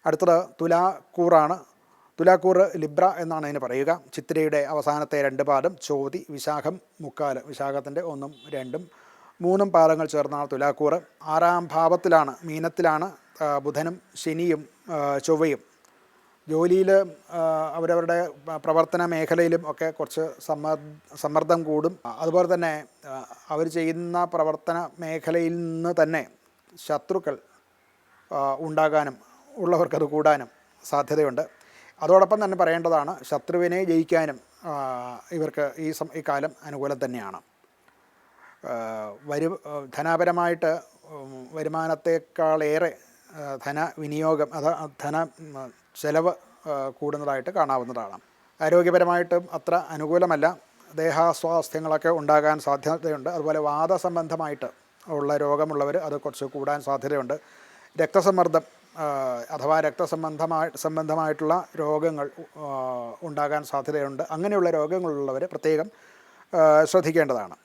അടുത്തത് തുലാക്കൂറാണ്. തുലാക്കൂർ ലിബ്ര എന്നാണ് അതിന് പറയുക. ചിത്തിരയുടെ അവസാനത്തെ 2 പാദം, ചോതി, വിശാഖം മുക്കാല്, വിശാഖത്തിൻ്റെ 1ഉം 2ഉം 3ഉം പാദങ്ങൾ ചേർന്നാണ് തുലാക്കൂർ. 6ാം ഭാവത്തിലാണ്, മീനത്തിലാണ് ബുധനും ശനിയും ചൊവ്വയും. ജോലിയിൽ അവരവരുടെ പ്രവർത്തന മേഖലയിലും ഒക്കെ കുറച്ച് സമ്മർദ്ദം കൂടും. അതുപോലെ തന്നെ അവർ ചെയ്യുന്ന പ്രവർത്തന മേഖലയിൽ നിന്ന് തന്നെ ശത്രുക്കൾ ഉണ്ടാകാനും ഉള്ളവർക്കത് കൂടാനും സാധ്യതയുണ്ട്. അതോടൊപ്പം തന്നെ പറയേണ്ടതാണ്, ശത്രുവിനെ ജയിക്കാനും ഇവർക്ക് ഈ കാലം അനുകൂലം തന്നെയാണ്. ധനപരമായിട്ട് വരുമാനത്തെക്കാളേറെ ധനവിനിയോഗം, ധന ചെലവ് കൂടുന്നതായിട്ട് കാണാവുന്നതാണ്. ആരോഗ്യപരമായിട്ടും അത്ര അനുകൂലമല്ല. ദേഹാസ്വാസ്ഥ്യങ്ങളൊക്കെ ഉണ്ടാകാൻ സാധ്യതയുണ്ട്. അതുപോലെ വാദസംബന്ധമായിട്ട് ഉള്ള രോഗമുള്ളവർ അത് കുറച്ച് കൂടാൻ സാധ്യതയുണ്ട്. രക്തസമ്മർദ്ദം അഥവാ സംബന്ധമായിട്ടുള്ള രോഗങ്ങൾ ഉണ്ടാകാൻ സാധ്യതയുണ്ട്. അങ്ങനെയുള്ള രോഗങ്ങളുള്ളവർ പ്രത്യേകം ശ്രദ്ധിക്കേണ്ടതാണ്.